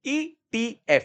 ETF,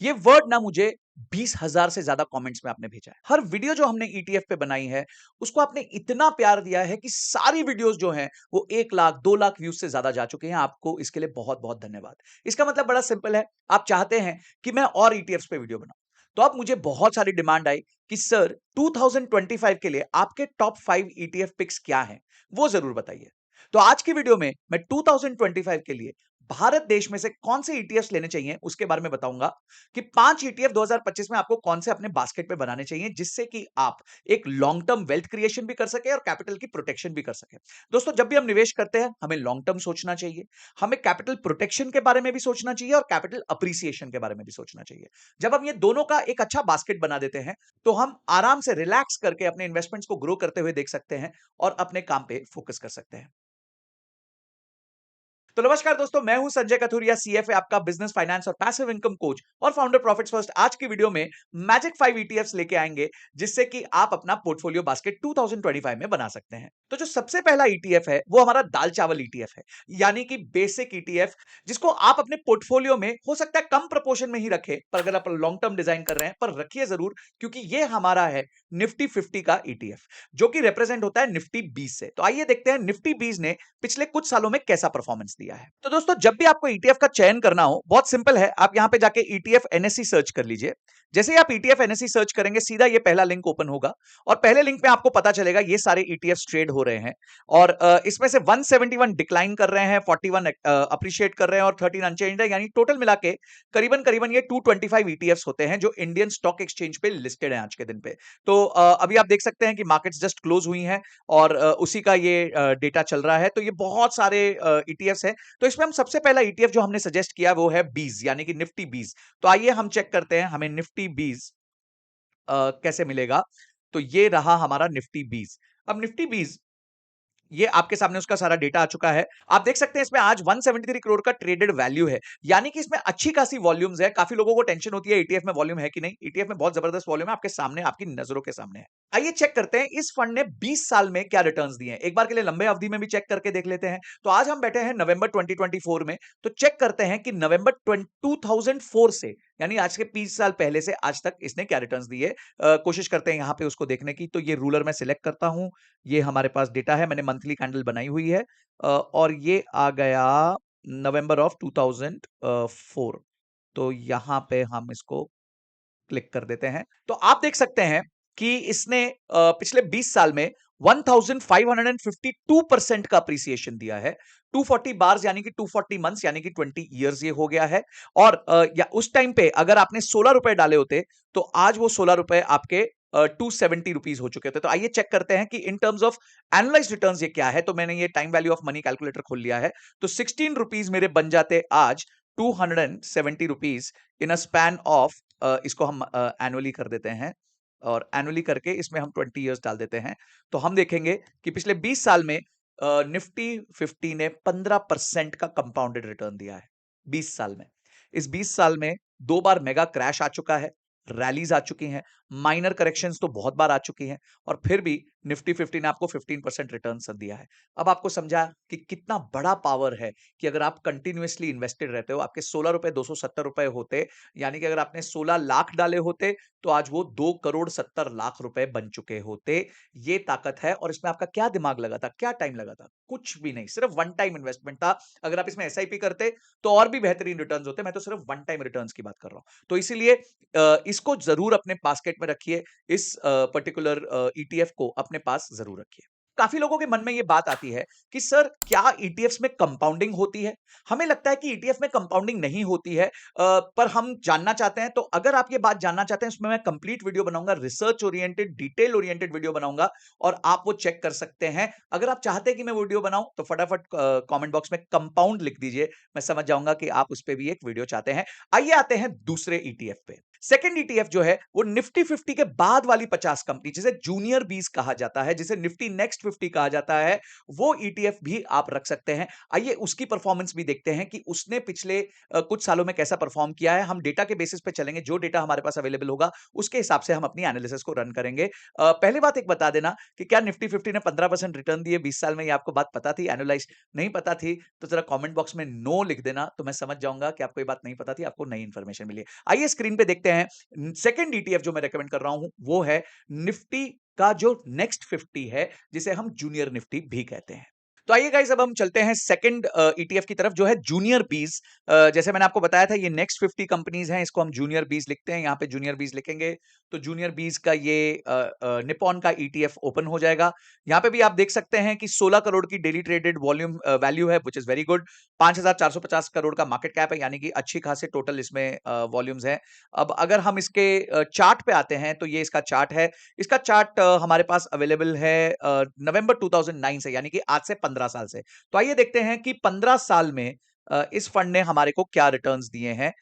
ये word ना मुझे 20,000 से ज्यादा कमेंट्स में आपने भेजा है। हर वीडियो जो हमने ETF पे बनाई है उसको आपने इतना प्यार दिया है कि सारी वीडियोस जो हैं वो 1 लाख 2 लाख व्यूज से ज्यादा जा चुके हैं। आपको इसके लिए बहुत बहुत धन्यवाद। इसका मतलब बड़ा सिंपल है, आप चाहते हैं कि मैं और ETFs पे वीडियो बनाऊं, तो अब मुझे बहुत सारी डिमांड आई कि सर 2025 के लिए आपके टॉप 5 ETF पिक्स क्या हैं, वो जरूर बताइए। तो आज की वीडियो में मैं 2025 के लिए भारत देश में से कौन से ईटीएफ्स लेने चाहिए उसके बारे में बताऊंगा कि 5 ईटीएफ 2025 में आपको कौन से अपने बास्केट में बनाने चाहिए जिससे कि आप एक लॉन्ग टर्म वेल्थ क्रिएशन भी कर सके और कैपिटल की प्रोटेक्शन भी कर सके। दोस्तों, जब भी हम निवेश करते हैं हमें लॉन्ग टर्म सोचना चाहिए, हमें कैपिटल प्रोटेक्शन के बारे में भी सोचना चाहिए और कैपिटल अप्रिसिएशन के बारे में भी सोचना चाहिए। जब हम ये दोनों का एक अच्छा बास्केट बना देते हैं तो हम आराम से रिलैक्स करके अपने इन्वेस्टमेंट्स को ग्रो करते हुए देख सकते हैं और अपने काम पे फोकस कर सकते हैं। तो नमस्कार दोस्तों, मैं हूं संजय कथुरिया, सीएफए, आपका बिजनेस फाइनेंस और पैसिव इनकम कोच और फाउंडर प्रॉफिट्स फर्स्ट। आज की वीडियो में मैजिक 5 ईटीएफ्स लेके आएंगे जिससे कि आप अपना पोर्टफोलियो बास्केट 2025 में बना सकते हैं। तो जो सबसे पहला ईटीएफ है वो हमारा दाल चावल ईटीएफ है, यानी कि बेसिक ईटीएफ, जिसको आप अपने पोर्टफोलियो में हो सकता है कम प्रपोर्शन में ही रखें, पर अगर आप लॉन्ग टर्म डिजाइन कर रहे हैं पर रखिए जरूर, क्योंकि ये हमारा है निफ्टी 50 का ईटीएफ जो कि रिप्रेजेंट होता है निफ्टी 20 से। तो आइए देखते हैं निफ्टी 20 ने पिछले कुछ सालों में कैसा परफॉर्मेंस दिया है। तो दोस्तों, जब भी आपको ईटीएफ का चयन करना हो, बहुत सिंपल है, आप यहां पे जाके ईटीएफ एनएससी सर्च कर लीजिए। जैसे ही आप ईटीएफ एनएससी सर्च करेंगे सीधा ये पहला लिंक ओपन होगा और पहले लिंक में आपको पता चलेगा ये सारे ईटीएफ ट्रेड हो रहे हैं और इसमें से 171 डिक्लाइन कर रहे हैं, 41 अप्रिशिएट कर रहे हैं और 13 अनचेंज्ड है, यानी टोटल मिला के करीबन करीबन ये 225 ईटीएफ होते हैं जो इंडियन स्टॉक एक्सचेंज पे लिस्टेड है आज के दिन पे। तो अभी आप देख सकते हैं कि मार्केट्स जस्ट क्लोज हुई हैं और उसी का ये डेटा चल रहा है। तो ये बहुत सारे ईटीएफ हैं। तो इसमें हम सबसे पहला ईटीएफ जो हमने सजेस्ट किया वो है 20, यानी कि निफ्टी 20। तो आइए हम चेक करते हैं हमें निफ्टी 20 कैसे मिलेगा। तो ये रहा हमारा निफ्टी 20। अब निफ्टी 20, ये आपके सामने उसका सारा डेटा आ चुका है। आप देख सकते हैं इसमें आज 173 करोड़ का ट्रेडेड वैल्यू है, यानी कि इसमें अच्छी खासी वॉल्यूम्स है। काफी लोगों को टेंशन होती है ईटीएफ में वॉल्यूम है कि नहीं, ईटीएफ में बहुत जबरदस्त वॉल्यूम है, आपके सामने, आपकी नजरों के सामने है। आइए चेक करते हैं इस फंड ने 20 साल में क्या रिटर्न्स दिए हैं। एक बार के लिए लंबे अवधि में भी चेक करके देख लेते हैं। तो आज हम बैठे हैं नवंबर 2024 में, तो चेक करते हैं कि नवंबर 2004 से, यानी आज के 20 साल पहले से आज तक इसने क्या रिटर्न्स दिए। कोशिश करते हैं यहां पे उसको देखने की। तो ये रूलर मैं सिलेक्ट करता हूं, ये हमारे पास डेटा है, मैंने मंथली कैंडल बनाई हुई है और ये आ गया नवंबर ऑफ 2004। तो यहां पे हम इसको क्लिक कर देते हैं। तो आप देख सकते हैं कि इसने पिछले 20 साल में 1552% का अप्रिसिएशन दिया है। 240 बार्स यानी कि 240 मंथ्स यानी कि 20 इयर्स ये हो गया है। और या उस टाइम पे अगर आपने 16 रुपए डाले होते तो आज वो 16 रुपए आपके 270 रुपीज हो चुके थे। तो आइए चेक करते हैं कि in terms of analysed returns ये क्या है। तो मैंने ये time value of money calculator खोल लिया है। तो 16 रुपीज मेरे बन जाते आज 270 rupees in a span of, इसको हम एनुअली कर देते हैं और एनुअली करके इसमें हम 20 इयर्स डाल देते हैं। तो हम देखेंगे कि पिछले 20 साल में निफ्टी 50 ने 15% का कंपाउंडेड रिटर्न दिया है 20 साल में। इस 20 साल में 2 बार मेगा क्रैश आ चुका है, रैलीज आ चुकी हैं, माइनर करेक्शंस तो बहुत बार आ चुकी हैं और फिर भी निफ्टी 50 ने आपको 15% रिटर्न दिया है। अब आपको समझा कि कितना बड़ा पावर है कि अगर आप कंटिन्यूअसली इन्वेस्टेड रहते हो, आपके 16 रुपए 270 रुपए होते, यानी कि अगर आपने 16 लाख डाले होते तो आज वो 2 करोड़ 70 लाख रुपए बन चुके होते। ये ताकत है। और इसमें आपका क्या दिमाग लगा था, क्या टाइम लगा था? कुछ भी नहीं, सिर्फ वन टाइम इन्वेस्टमेंट था। अगर आप इसमें एसआईपी करते तो और भी बेहतरीन रिटर्न्स होते। मैं तो सिर्फ वन टाइम रिटर्न्स की बात कर रहा हूं। तो इसीलिए इसको जरूर अपने बास्केट में रखिए, इस पर्टिकुलर ईटीएफ को अपने पास जरूर रखिए। काफी लोगों के मन में यह बात आती है कि सर क्या ईटीएफ्स में कंपाउंडिंग होती है? हमें लगता है कि ईटीएफ में कंपाउंडिंग नहीं होती है, पर हम जानना चाहते हैं। तो अगर आप ये बात जानना चाहते हैं, उसमें मैं कंप्लीट वीडियो बनाऊंगा, research oriented, detail oriented video बनाऊंगा और आप वो चेक कर सकते हैं। अगर आप चाहते हैं कि मैं वीडियो बनाऊं तो फटाफट कमेंट बॉक्स में कंपाउंड लिख दीजिए, मैं समझ जाऊंगा कि आप उस पर भी एक वीडियो चाहते हैं। आइए आते हैं दूसरे ईटीएफ पे। सेकंड ईटीएफ जो है वो निफ्टी 50 के बाद वाली 50 कंपनी, जिसे जूनियर बीस कहा जाता है, जिसे निफ्टी नेक्स्ट 50 कहा जाता है, वो ईटीएफ भी आप रख सकते हैं। आइए उसकी परफॉर्मेंस भी देखते हैं कि उसने पिछले कुछ सालों में कैसा परफॉर्म किया है। हम डेटा के बेसिस पे चलेंगे, जो डेटा हमारे पास अवेलेबल होगा उसके हिसाब से हम अपनी एनालिसिस को रन करेंगे। पहली बात एक बता देना कि क्या निफ्टी 50 ने 15% रिटर्न दिए 20 साल में, ये आपको बात पता थी? एनालाइज नहीं पता थी तो जरा कमेंट बॉक्स में नो लिख देना, तो मैं समझ जाऊंगा कि आपको ये बात नहीं पता थी, आपको नई इंफॉर्मेशन मिली है। आइए स्क्रीन पे देखते हैं। सेकंड ईटीएफ जो मैं रेकमेंड कर रहा हूं वो है निफ्टी का जो नेक्स्ट 50 है, जिसे हम जूनियर निफ्टी भी कहते हैं। तो आइए गाइस, अब हम चलते हैं सेकंड ईटीएफ की तरफ, जो है जूनियर बीस। जैसे मैंने आपको बताया था, ये नेक्स्ट 50 कंपनीज हैं, इसको हम जूनियर बीस लिखते हैं। यहाँ पे जूनियर बीस लिखेंगे तो जूनियर बीस का ये निपॉन का ईटीएफ ओपन हो जाएगा। यहाँ पे भी आप देख सकते हैं कि 16 करोड़ की डेली ट्रेडेड वॉल्यूम वैल्यू है, which is very good. 5450 crore का मार्केट कैप है, यानी कि अच्छी खासी टोटल इसमें वॉल्यूम्स है। अब अगर हम इसके चार्ट पे आते हैं तो ये इसका चार्ट है। इसका चार्ट हमारे पास अवेलेबल है नवंबर 2009 से, यानी कि आज से 15 साल से। तो आइए देखते हैं कि 15 साल में इस फंड ने हमारे को क्या रिटर्न्स दिए हैं।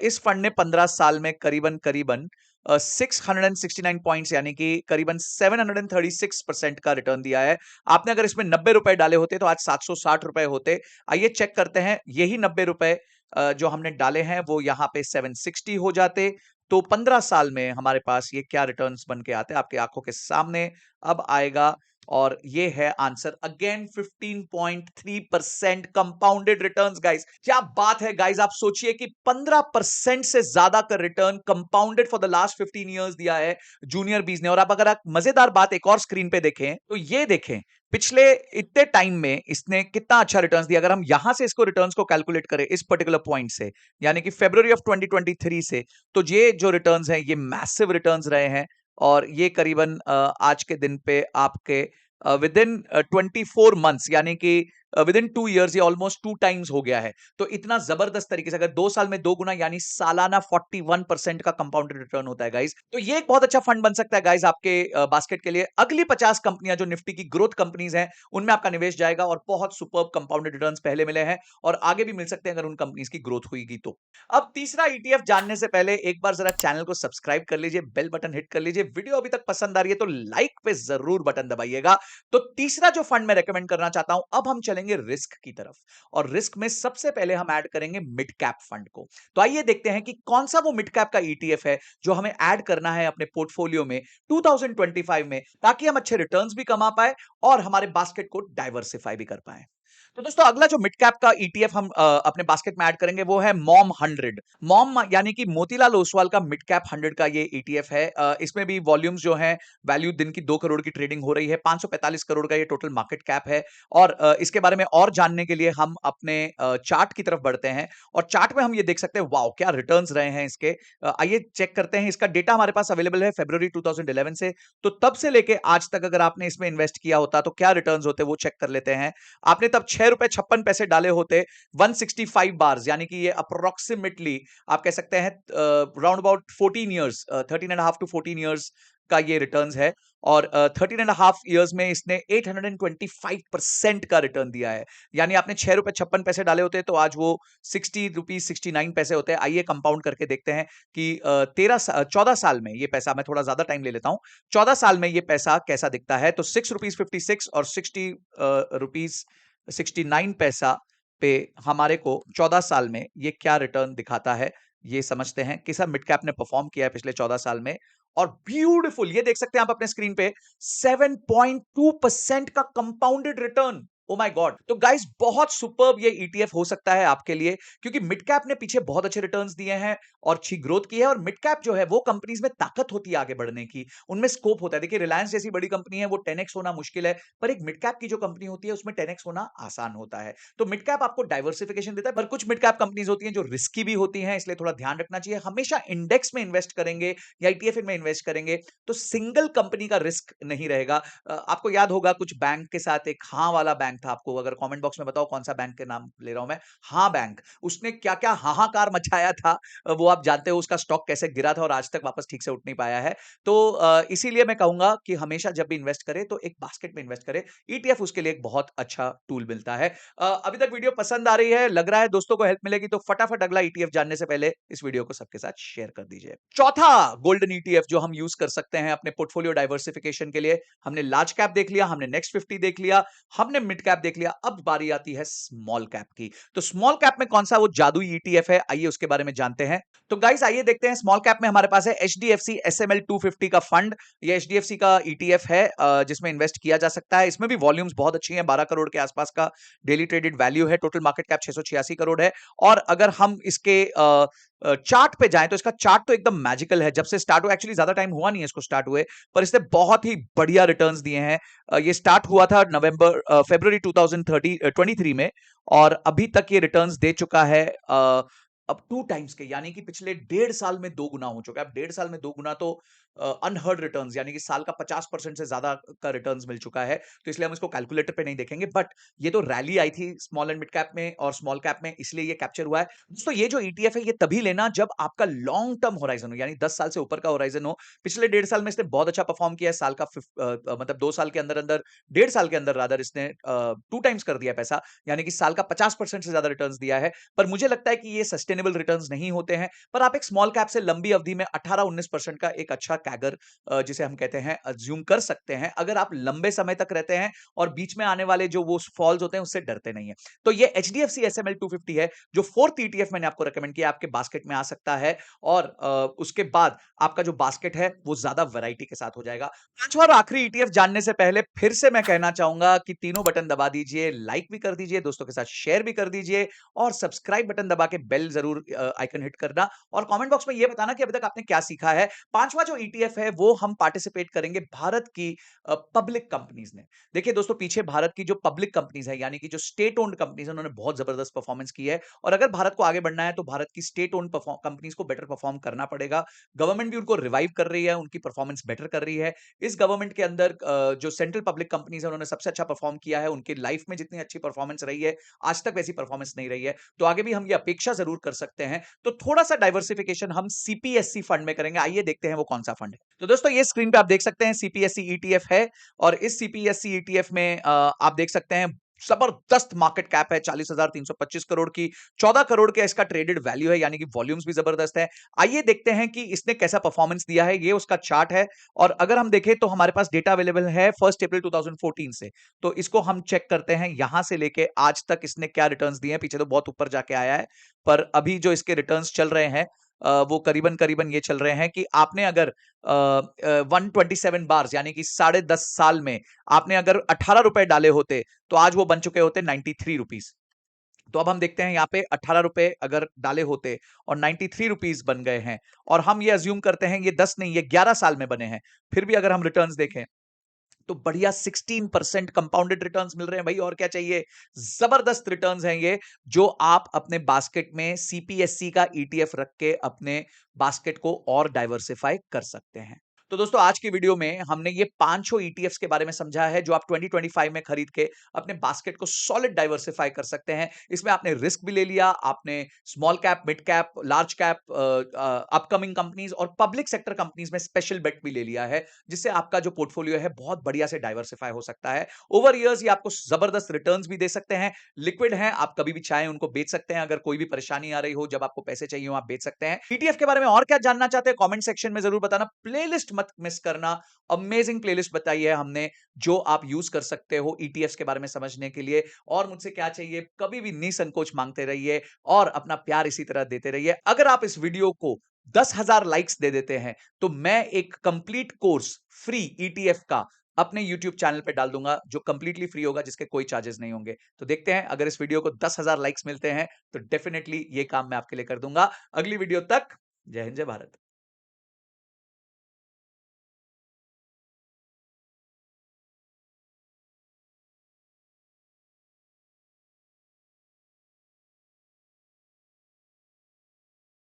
इस फंड ने 15 साल में करीबन करीबन 669 पॉइंट्स, यानी कि करीबन 736% का रिटर्न दिया है। आपने अगर इसमें 90 रुपए डाले होते तो आज 760 रुपए होते। आइए चेक करते हैं, यही 90 रुपए जो हमने डाले हैं वो यहाँ पे 760 हो जाते। तो 15 साल में हमारे पास ये क्या रिटर्न्स बन के आते हैं आपके आंखों के सामने अब आएगा, और ये है answer again 15.3% compounded returns guys. क्या बात है गाइस, आप सोचिए कि 15% से ज्यादा का return compounded for the last 15 years दिया है जूनियर बीज ने। और अब अगर आप मजेदार बात एक और स्क्रीन पे देखें तो ये देखें पिछले इतने टाइम में इसने कितना अच्छा रिटर्न्स दिया। अगर हम यहां से इसको रिटर्न्स को कैलकुलेट करें इस पर्टिकुलर पॉइंट से, यानी कि फरवरी ऑफ 2023 से, तो ये जो रिटर्न्स हैं ये मैसिव रिटर्न्स रहे हैं। और ये करीबन आज के दिन पे आपके विद इन 24 मंथ्स, यानी कि विद इन 2 इयर्स ये ऑलमोस्ट 2 टाइम्स हो गया है। तो इतना जबरदस्त तरीके से अगर 2 साल में 2 गुना, यानी सालाना 41% का कंपाउंडेड रिटर्न होता है गाइस। तो ये एक बहुत अच्छा फंड बन सकता है गाइस आपके बास्केट के लिए। अगली 50 कंपनियां जो निफ्टी की ग्रोथ कंपनीज हैं उनमें आपका निवेश जाएगा, और बहुत सुपर्ब कंपाउंडेड रिटर्न्स पहले मिले हैं और आगे भी मिल सकते हैं अगर उन कंपनीज की ग्रोथ हुईगी तो। अब तीसरा ईटीएफ जानने से पहले एक बार जरा चैनल को सब्सक्राइब कर लीजिए, बेल बटन हिट कर लीजिए। वीडियो अभी तक पसंद आ रही है तो लाइक पे जरूर बटन दबाइएगा। तो तीसरा जो फंड मैं रेकमेंड करना चाहता हूं, अब हम चलेंगे रिस्क की तरफ, और रिस्क में सबसे पहले हम ऐड करेंगे मिड कैप फंड को। तो आइए देखते हैं कि कौन सा वो मिड कैप का ईटीएफ है जो हमें ऐड करना है अपने पोर्टफोलियो में 2025 में, ताकि हम अच्छे रिटर्न्स भी कमा पाए और हमारे बास्केट को डाइवर्सिफाई भी कर पाए। तो दोस्तों अगला जो मिड कैप का ईटीएफ हम अपने बास्केट में ऐड करेंगे वो है मॉम 100। मॉम यानी कि मोतीलाल ओसवाल का मिड कैप 100 का ये ईटीएफ है। इसमें भी वॉल्यूम्स जो हैं, वैल्यू दिन की 2 करोड़ की ट्रेडिंग हो रही है, 545 करोड़ का ये टोटल मार्केट कैप है। और इसके बारे में और जानने के लिए हम अपने चार्ट की तरफ बढ़ते हैं, और चार्ट में हम ये देख सकते हैं वाओ क्या रिटर्न्स रहे हैं इसके। आइए चेक करते हैं। इसका डेटा हमारे पास अवेलेबल है फरवरी 2011 से, तो तब से लेके आज तक अगर आपने इसमें इन्वेस्ट किया होता तो क्या रिटर्न्स होते वो चेक कर लेते हैं। आपने तब 6 रुपए 56 पैसे डाले होते 165 बार्स, यानी कि ये अप्रोक्सीमेटली आप कह सकते हैं round about 14 years, 13.5 to 14 years का ये रिटर्न्स है। और 13.5 इयर्स में इसने 825% का रिटर्न दिया है। यानी आपने 6 रुपए 56 पैसे डाले होते तो आज वो 60 रुपीज 69 पैसे होते हैं। आइए कंपाउंड करके देखते हैं कि 14 साल में ये पैसा, मैं थोड़ा ज्यादा टाइम ले लेता हूं, 14 साल में ये पैसा कैसा दिखता है। तो 6 रुपीज 56 और 60 रुपीज 69 पैसा पे हमारे को 14 साल में ये क्या रिटर्न दिखाता है, ये समझते हैं। किसा मिड कैप ने परफॉर्म किया है पिछले 14 साल में। और ब्यूटीफुल, ये देख सकते हैं आप अपने स्क्रीन पे 7.2% का compounded return. Oh my God. तो गाइस बहुत सुपर्ब ये ईटीएफ हो सकता है आपके लिए, क्योंकि मिड कैप ने पीछे बहुत अच्छे रिटर्न्स दिए हैं और अच्छी ग्रोथ की है। और मिड कैप जो है वो कंपनीज में ताकत होती है आगे बढ़ने की, उनमें स्कोप होता है। देखिए रिलायंस जैसी बड़ी कंपनी है, वो 10x होना मुश्किल है, पर एक मिड कैप की जो कंपनी होती है उसमें 10x होना आसान होता है। तो मिड कैप आपको डाइवर्सिफिकेशन देता है, पर कुछ मिड कैप कंपनीज होती हैं जो रिस्की भी होती हैं, इसलिए थोड़ा ध्यान रखना चाहिए। हमेशा इंडेक्स में इन्वेस्ट करेंगे या ईटीएफ में इन्वेस्ट करेंगे तो सिंगल कंपनी का रिस्क नहीं रहेगा। आपको याद होगा कुछ बैंक के साथ एक हाँ वाला बैंक बैंक था, आपको अगर कमेंट बॉक्स में बताओ कौन सा बैंक के नाम ले रहा हूं मैं। हाँ बैंक, उसने क्या क्या हाहाकार मचाया था, वो आप जानते हो, उसका स्टॉक कैसे गिरा था और आज तक वापस ठीक से उठ नहीं पाया है। तो इसीलिए मैं कहूंगा कि हमेशा जब भी इन्वेस्ट करें तो एक बास्केट में इन्वेस्ट करें। ईटीएफ उसके लिए एक बहुत अच्छा टूल मिलता है। अभी तक वीडियो पसंद आ रही है, लग रहा है दोस्तों को हेल्प मिलेगी, तो फटाफट अगला ईटीएफ जानने से पहले इस वीडियो को सबके साथ शेयर कर दीजिए। चौथा गोल्डन ईटीएफ जो हम यूज कर सकते हैं अपने पोर्टफोलियो डाइवर्सिफिकेशन के लिए, हमने लार्ज कैप देख लिया, हमने नेक्स्ट 50 देख लिया, हमने मिड कैप देख लिया, अब बारी आती है स्मॉल कैप की। तो स्मॉल कैप में कौन सा वो जादुई ईटीएफ है, आइए उसके बारे में जानते हैं। तो गाइस आइए देखते हैं, स्मॉल कैप में हमारे पास है एचडीएफसी एसएमएल 250 का फंड। ये एचडीएफसी का ईटीएफ है जिसमें इन्वेस्ट किया जा सकता है। इसमें भी वॉल्यूम्स बहुत अच्छी हैं, 12 करोड़ के आसपास का डेली ट्रेडेड वैल्यू है, टोटल मार्केट कैप 686 करोड़ है। और अगर हम इसके चार्ट पे जाएं तो इसका चार्ट तो एकदम मैजिकल है। जब से स्टार्ट हुआ, एक्चुअली ज्यादा टाइम हुआ नहीं है इसको स्टार्ट हुए, पर इसने बहुत ही बढ़िया रिटर्न्स दिए हैं। ये स्टार्ट हुआ था फरवरी 2023 में, और अभी तक ये रिटर्न्स दे चुका है अब 2 टाइम्स के, यानी कि पिछले 1.5 साल में 2 गुना हो चुका है। अब 1.5 साल में 2 गुना तो अनहर्ड रिटर्न्स, यानी कि साल का 50% से ज्यादा का रिटर्न्स मिल चुका है। तो इसलिए हम इसको कैलकुलेटर पे नहीं देखेंगे, बट ये तो रैली आई थी स्मॉल एंड मिड कैप में और स्मॉल कैप में, इसलिए ये कैप्चर हुआ है। दोस्तों ये जो ईटीएफ है ये तभी लेना जब आपका लॉन्ग टर्म होराइजन हो, यानी 10 साल से ऊपर का होराइजन हो। पिछले 1.5 साल में इसने बहुत अच्छा परफॉर्म किया है। साल का मतलब 2 साल के अंदर अंदर, 1.5 साल के अंदर रादर, इसने 2 टाइम्स कर दिया पैसा, यानी कि साल का 50% से ज्यादा रिटर्न्स दिया है। पर मुझे लगता है कि ये सस्टेनेबल रिटर्न्स नहीं होते हैं। पर आप एक स्मॉल कैप से लंबी अवधि में 18-19% का एक अच्छा कैगर, जिसे हम कहते हैं, अज्यूम कर सकते हैं, अगर आप लंबे समय तक रहते हैं और बीच में आने वाले जो वो फॉल्स होते हैं उससे डरते नहीं है। तो ये एचडीएफसी एसएमएल 250 है, जो फोर्थ ईटीएफ मैंने आपको रेकमेंड किया, आपके बास्केट में आ सकता है। और उसके बाद आपका जो बास्केट है वो ज्यादा वैरायटी के साथ हो जाएगा। पांचवा और आखिरी ईटीएफ जानने से पहले फिर से मैं कहना चाहूंगा कि तीनों बटन दबा दीजिए, लाइक भी कर दीजिए, दोस्तों के साथ शेयर भी कर दीजिए, और सब्सक्राइब बटन दबा के बेल जरूर आइकन हिट करना, और कमेंट बॉक्स में ये बताना कि अभी तक आपने क्या सीखा है। पांचवा जो ईटीएफ है वो हम पार्टिसिपेट करेंगे भारत की पब्लिक कंपनीज ने। देखिए दोस्तों, पीछे भारत की जो पब्लिक कंपनीज है, यानी कि जो स्टेट ओन्ड कंपनीज है, उन्होंने बहुत जबरदस्त परफॉर्मेंस की है। और अगर भारत को आगे बढ़ना है तो भारत की स्टेट ओन्ड कंपनीज को बेटर परफॉर्म करना पड़ेगा। गवर्नमेंट भी उनको रिवाइव कर रही है, उनकी परफॉर्मेंस बेटर कर रही है। इस गवर्नमेंट के अंदर जो सेंट्रल पब्लिक कंपनीज है उन्होंने सबसे अच्छा परफॉर्म किया है। उनकी लाइफ में जितनी अच्छी परफॉर्मेंस रही है, आज तक वैसी परफॉर्मेंस नहीं रही है। तो आगे भी हम ये अपेक्षा जरूर कर सकते हैं। तो थोड़ा सा डाइवर्सिफिकेशन हम सीपीएससी फंड में करेंगे। आइए देखते हैं वो कौन सा फंड है। तो दोस्तों ये स्क्रीन पे आप देख सकते हैं सीपीएससी ईटीएफ है, और इस सीपीएससी ईटीएफ में आप देख सकते हैं जबरदस्त मार्केट कैप है 40,325 करोड़ की, 14 करोड़ का इसका ट्रेडेड वैल्यू है, यानी कि वॉल्यूम्स भी जबरदस्त है। आइए देखते हैं कि इसने कैसा परफॉर्मेंस दिया है। ये उसका चार्ट है, और अगर हम देखें तो हमारे पास डेटा अवेलेबल है 1 अप्रैल 2014 से। तो इसको हम चेक करते हैं, यहां से लेके आज तक इसने क्या रिटर्न्स दिए हैं। पीछे तो बहुत ऊपर जाके आया है, पर अभी जो इसके रिटर्न्स चल रहे हैं वो करीबन करीबन ये चल रहे हैं कि आपने अगर 127 बार, यानी कि 10.5 साल में आपने अगर 18 रुपए डाले होते तो आज वो बन चुके होते 93 रुपीज। तो अब हम देखते हैं यहाँ पे 18 रुपए अगर डाले होते और 93 रुपीज बन गए हैं, और हम ये अज्यूम करते हैं ये 10 नहीं, ये 11 साल में बने हैं, फिर भी अगर हम रिटर्न्स देखें तो बढ़िया 16% कंपाउंडेड रिटर्न्स मिल रहे हैं भाई, और क्या चाहिए। जबरदस्त रिटर्न्स हैं ये, जो आप अपने बास्केट में सीपीएससी का ईटीएफ रख के अपने बास्केट को और डाइवर्सिफाई कर सकते हैं। तो दोस्तों आज की वीडियो में हमने ये पांचों ईटीएफ्स के बारे में समझा है, जो आप 2025 में खरीद के अपने बास्केट को सॉलिड डाइवर्सिफाई कर सकते हैं। इसमें आपने रिस्क भी ले लिया, आपने small cap, mid cap, large cap, upcoming companies और पब्लिक सेक्टर कंपनीज में स्पेशल बेट भी ले लिया है, जिससे आपका जो पोर्टफोलियो है बहुत बढ़िया से डाइवर्सिफाई हो सकता है। ओवर ईयर्स ये आपको जबरदस्त रिटर्न्स भी दे सकते हैं, लिक्विड हैं, आप कभी भी चाहें उनको बेच सकते हैं। अगर कोई भी परेशानी आ रही हो, जब आपको पैसे चाहिए हो, आप बेच सकते हैं। ईटीएफ के बारे में और क्या जानना चाहते हैं कमेंट सेक्शन में जरूर बताना। प्लेलिस्ट मत मिस करना, अमेजिंग प्लेलिस्ट बताई है हमने, जो आप यूज कर सकते हो ईटीएफ्स के बारे में समझने के लिए। और मुझसे क्या चाहिए, कभी भी निसंकोच मांगते रहिए और अपना प्यार इसी तरह देते रहिए। अगर आप इस वीडियो को 10,000 लाइक्स दे देते हैं तो मैं एक कंप्लीट कोर्स फ्री ईटीएफ का अपने YouTube चैनल पे डाल दूंगा, जो कंप्लीटली फ्री होगा, जिसके कोई चार्जेस नहीं होंगे। तो देखते हैं, अगर इस वीडियो को 10,000 लाइक्स मिलते हैं तो डेफिनेटली ये काम मैं आपके लिए कर दूंगा। अगली वीडियो तक जय हिंद, जय भारत।